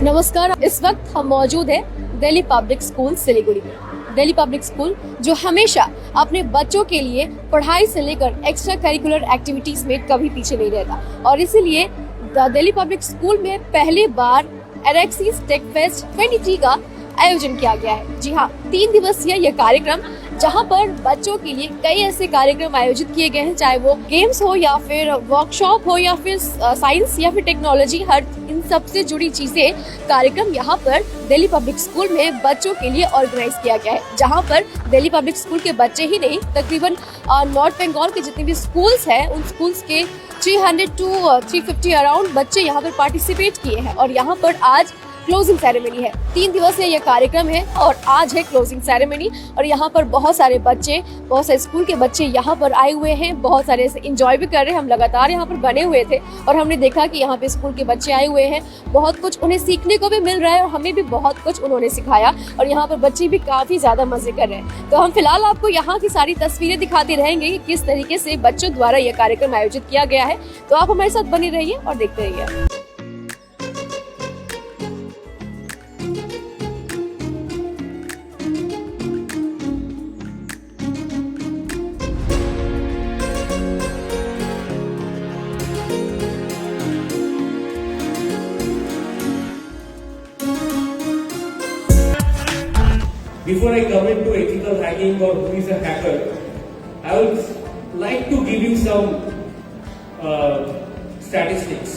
नमस्कार। इस वक्त हम मौजूद हैं दिल्ली पब्लिक स्कूल सिलीगुड़ी में। दिल्ली पब्लिक स्कूल जो हमेशा अपने बच्चों के लिए पढ़ाई से लेकर एक्स्ट्रा करिकुलर एक्टिविटीज़ में कभी पीछे नहीं रहता, और इसीलिए दिल्ली पब्लिक स्कूल में पहली बार एरेक्सिस टेक फेस्ट 23 का आयोजन किया गया है। जी हाँ, 3 दिवसीय यह कार्यक्रम जहाँ पर बच्चों के लिए कई ऐसे कार्यक्रम आयोजित किए गए हैं, चाहे वो गेम्स हो या फिर वर्कशॉप हो या फिर साइंस या फिर टेक्नोलॉजी, हर इन सब से जुड़ी चीजें कार्यक्रम यहाँ पर दिल्ली पब्लिक स्कूल में बच्चों के लिए ऑर्गेनाइज किया गया है। जहाँ पर दिल्ली पब्लिक स्कूल के बच्चे ही नहीं, तकरीबन नॉर्थ बंगाल के जितने भी स्कूल्स हैं उन स्कूल्स के 300 to 350 अराउंड बच्चे यहाँ पर पार्टिसिपेट किए हैं। और यहाँ पर आज क्लोजिंग सेरेमनी है। 3 दिवसीय यह कार्यक्रम है और आज है क्लोजिंग सेरेमनी। और यहाँ पर बहुत सारे बच्चे, बहुत सारे स्कूल के बच्चे यहाँ पर आए हुए हैं, बहुत सारे ऐसे इंजॉय भी कर रहे हैं। हम लगातार यहाँ पर बने हुए थे और हमने देखा कि यहाँ पे स्कूल के बच्चे आए हुए हैं, बहुत कुछ उन्हें सीखने को भी मिल रहा है और हमें भी बहुत कुछ उन्होंने सिखाया। और यहाँ पर बच्चे भी काफ़ी ज़्यादा मज़े कर रहे हैं। तो हम फिलहाल आपको यहाँ की सारी तस्वीरें दिखाते रहेंगे कि किस तरीके से बच्चों द्वारा यह कार्यक्रम आयोजित किया गया है। तो आप हमारे साथ बने रहिए और देखते रहिए। Before I come into ethical hacking or who is a hacker, I would like to give you some statistics.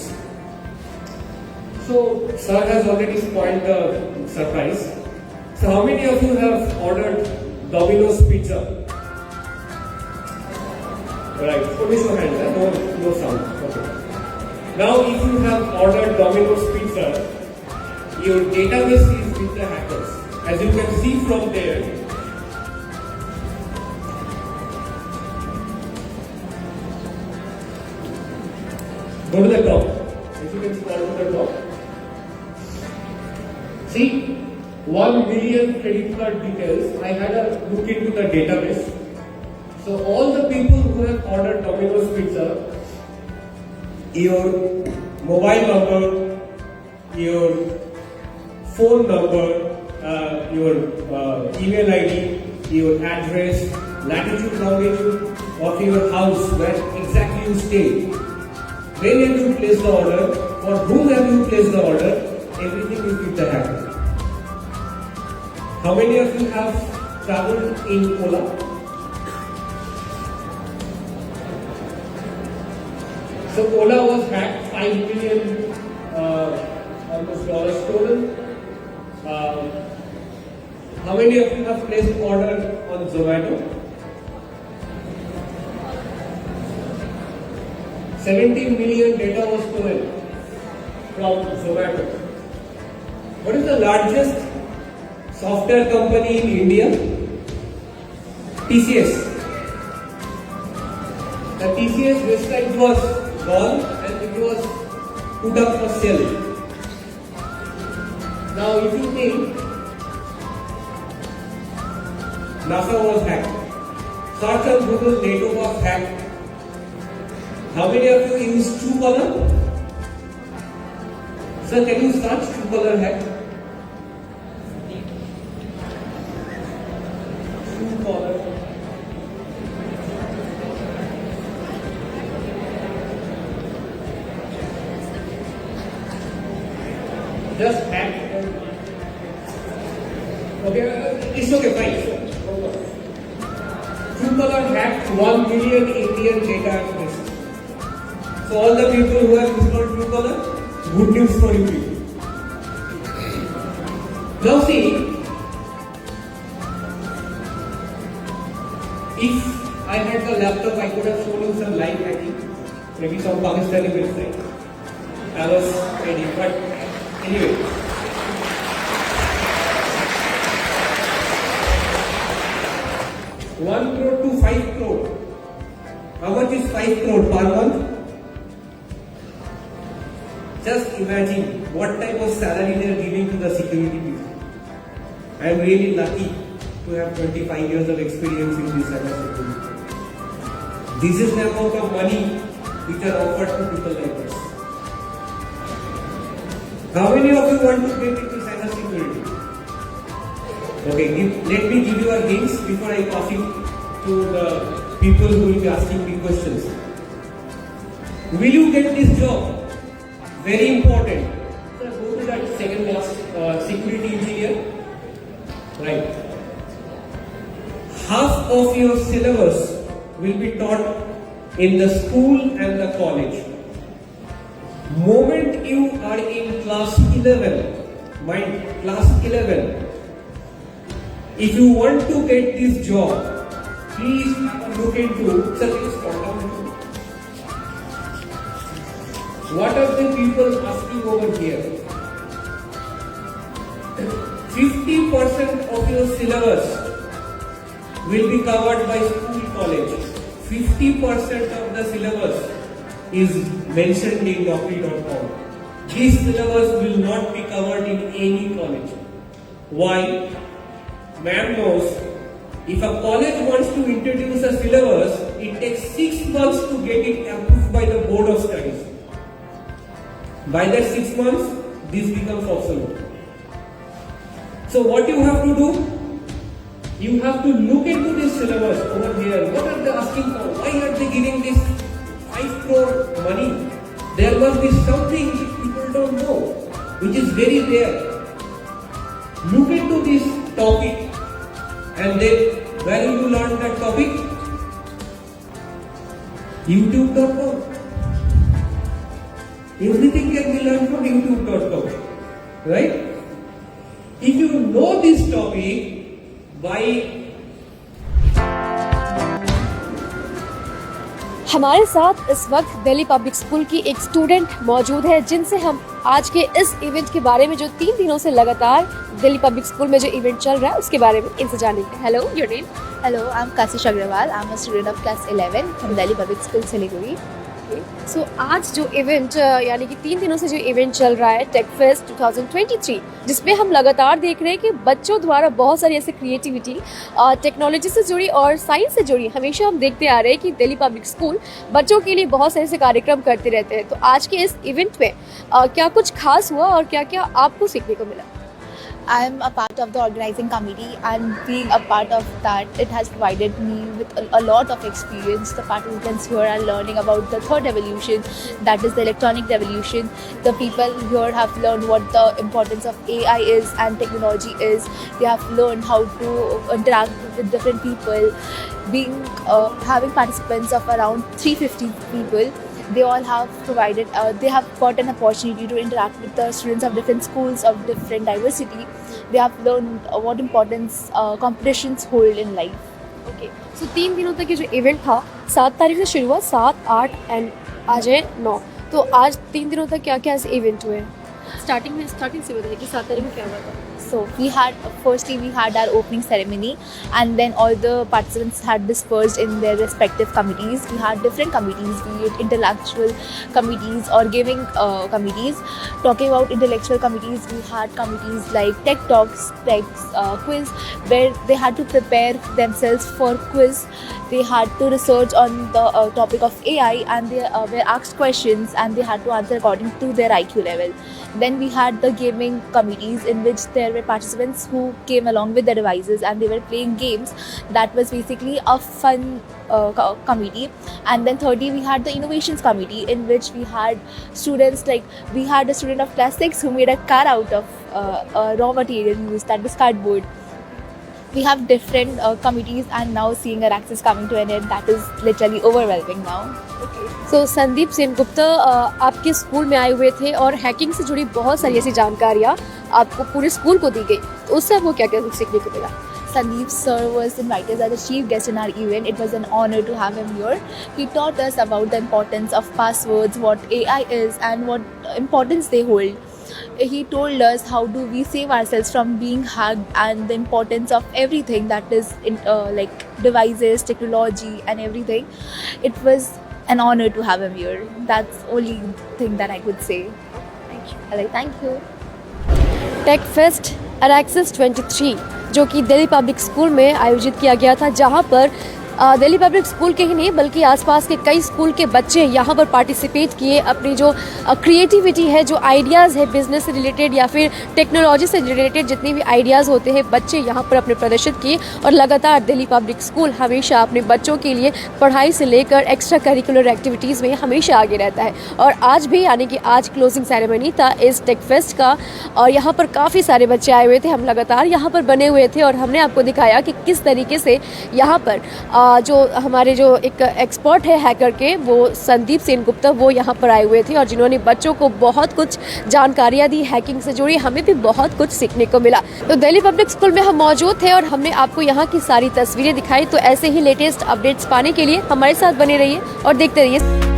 So, sir has already spoiled the surprise. So, how many of you have ordered Domino's pizza? Right, put your hand, no sound. Okay. Now, if you have ordered Domino's pizza, your database is with the hackers. As you can see from there, go to the top. As you can see, go to the top. See, 1 million credit card details. I had a look into the database. So all the people who have ordered Domino's pizza, your mobile number, your phone number, your email ID, your address, latitude, longitude of your house, where exactly you stay, when have you placed the order, for whom have you placed the order, everything is with the hacker. How many of you have traveled in Ola? So Ola was hacked, 5 million almost dollars stolen. How many of you have placed order on Zomato? 17 million data was stolen from Zomato. What is the largest software company in India? TCS. The TCS website was gone and it was put up for sale. Now if you think NASA was hacked, search on Google, NATO was hacked. How many of you use Truecaller? Sir, can you search Truecaller hack? Truecaller. Just hack. Okay, it's okay, fine. Truecaller hacked 1 million Indian data at risk. So all the people who have installed Truecaller, good news for you people. Now see, if I had the laptop, I could have shown you some live hacking, maybe some Pakistani website. I was ready, but anyway. 1 crore to 5 crore. How much is 5 crore per month? Just imagine what type of salary they are giving to the security people. I am really lucky to have 25 years of experience in this cyber security. This is the amount of money which are offered to people like us. How many of you want to get into cybersecurity? Okay, let me give you a hint before I pass it to the people who will be asking me questions. Will you get this job? Very important. Sir, go to that second last security engineer. Right. Half of your syllabus will be taught in the school and the college. Moment you are in class 11, mind, class 11, if you want to get this job, please have a look into, sir, please calm down. What are the people asking over here? 50% of your syllabus will be covered by school, college. 50% of the syllabus is mentioned in Naukri.com. This syllabus will not be covered in any college. Why? Ma'am knows, if a college wants to introduce a syllabus, it takes 6 months to get it approved by the Board of Studies. By that 6 months, this becomes obsolete. So what you have to do? You have to look into this syllabus over here. What are they asking for? Why are they giving this 5 crore money? There must be something which people don't know, which is very rare. Look into this topic, and then where will you learn that topic? YouTube.com. Everything can be learned from YouTube.com, right? If you know this topic, by हमारे साथ इस वक्त Delhi public school की एक student मौजूद है जिनसे हम आज के इस इवेंट के बारे में जो 3 दिनों से लगातार दिल्ली पब्लिक स्कूल में जो इवेंट चल रहा है उसके बारे में इनसे जानेंगे। Hello, your name? Hello, I'm Kashish Agrawal. I'm a student of class 11 from Delhi Public School, Siliguri. सो आज जो इवेंट यानी कि 3 दिनों से जो इवेंट चल रहा है टेक फेस्ट 2023, जिसमें हम लगातार देख रहे हैं कि बच्चों द्वारा बहुत सारी ऐसे क्रिएटिविटी टेक्नोलॉजी से जुड़ी और साइंस से जुड़ी हमेशा हम देखते आ रहे हैं कि दिल्ली पब्लिक स्कूल बच्चों के लिए बहुत सारे ऐसे कार्यक्रम करते रहते हैं। तो आज के इस इवेंट में क्या कुछ खास हुआ और क्या क्या आपको सीखने को मिला? I'm a part of the organizing committee, and being a part of that, it has provided me with a lot of experience. The participants here are learning about the third revolution, that is the electronic revolution. The people here have learned what the importance of AI is and technology is. They have learned how to interact with different people. Having participants of around 350 people, they all have provided, they have got an opportunity to interact with the students of different schools of different diversity. They have learned what importance competitions hold in life. Okay, so 3 दिनों तक ये जो event था 7 तारीख से शुरू हुआ, 7, 8 and आज है 9। तो आज 3 दिनों तक क्या क्या ऐसे इवेंट हुए? स्टार्टिंग से बताइए कि 7 तारीख में क्या हुआ था? So we had our opening ceremony, and then all the participants had dispersed in their respective committees. We had different committees, be it intellectual committees or gaming committees. Talking about intellectual committees, we had committees like Tech Talks, Quiz, where they had to prepare themselves for quiz. They had to research on the topic of AI, and they were asked questions, and they had to answer according to their IQ level. Then we had the gaming committees, in which there were participants who came along with their devices and they were playing games. That was basically a fun committee. And then thirdly, we had the innovations committee, in which we had students, like we had a student of class 6 who made a car out of raw material used, that was cardboard. We have different committees, and now seeing our access coming to an end, that is literally overwhelming now. सो संदीप सेनगुप्ता आपके school में आए हुए थे और hacking से जुड़ी बहुत सारी ऐसी जानकारियाँ आपको पूरे स्कूल को दी गई, तो उससे आपको क्या क्या सीखने को मिला? Sandeep sir was invited as a chief guest in our event. It was an honor to have him here. He taught us about the importance of passwords, what AI is, and what importance they hold. He told us how do we save ourselves from being hacked, and the importance of everything that is like devices, technology, and everything. It was an honor to have him here. That's the only thing that I could say. Thank you. Like, thank you. Tech fest Eraxis 23 जो कि Delhi public school में आयोजित किया गया था, जहां पर Delhi public school के ही नहीं बल्कि आसपास के कई स्कूल के बच्चे यहाँ पर पार्टिसिपेट किए, अपनी जो क्रिएटिविटी है, जो आइडियाज़ है बिजनेस से रिलेटेड या फिर टेक्नोलॉजी से रिलेटेड जितने भी आइडियाज़ होते हैं, बच्चे यहाँ पर अपने प्रदर्शित किए। और लगातार दिल्ली पब्लिक स्कूल हमेशा अपने बच्चों के लिए पढ़ाई से लेकर एक्स्ट्रा करिकुलर एक्टिविटीज़ में हमेशा आगे रहता है। और आज भी, यानी कि आज क्लोजिंग सेरेमनी था इस टेक फेस्ट का, और यहाँ पर काफ़ी सारे बच्चे आए हुए थे। हम लगातार यहाँ पर बने हुए थे और हमने आपको दिखाया कि किस तरीके से यहाँ पर जो हमारे जो एक एक्सपर्ट है हैकर के, वो संदीप सेनगुप्ता, वो यहाँ पर आए हुए थे और जिन्होंने बच्चों को बहुत कुछ जानकारियाँ दी हैकिंग से जुड़ी। हमें भी बहुत कुछ सीखने को मिला। तो दिल्ली पब्लिक स्कूल में हम मौजूद थे और हमने आपको यहाँ की सारी तस्वीरें दिखाई। तो ऐसे ही लेटेस्ट अपडेट्स पाने के लिए हमारे साथ बने रहिए और देखते रहिए।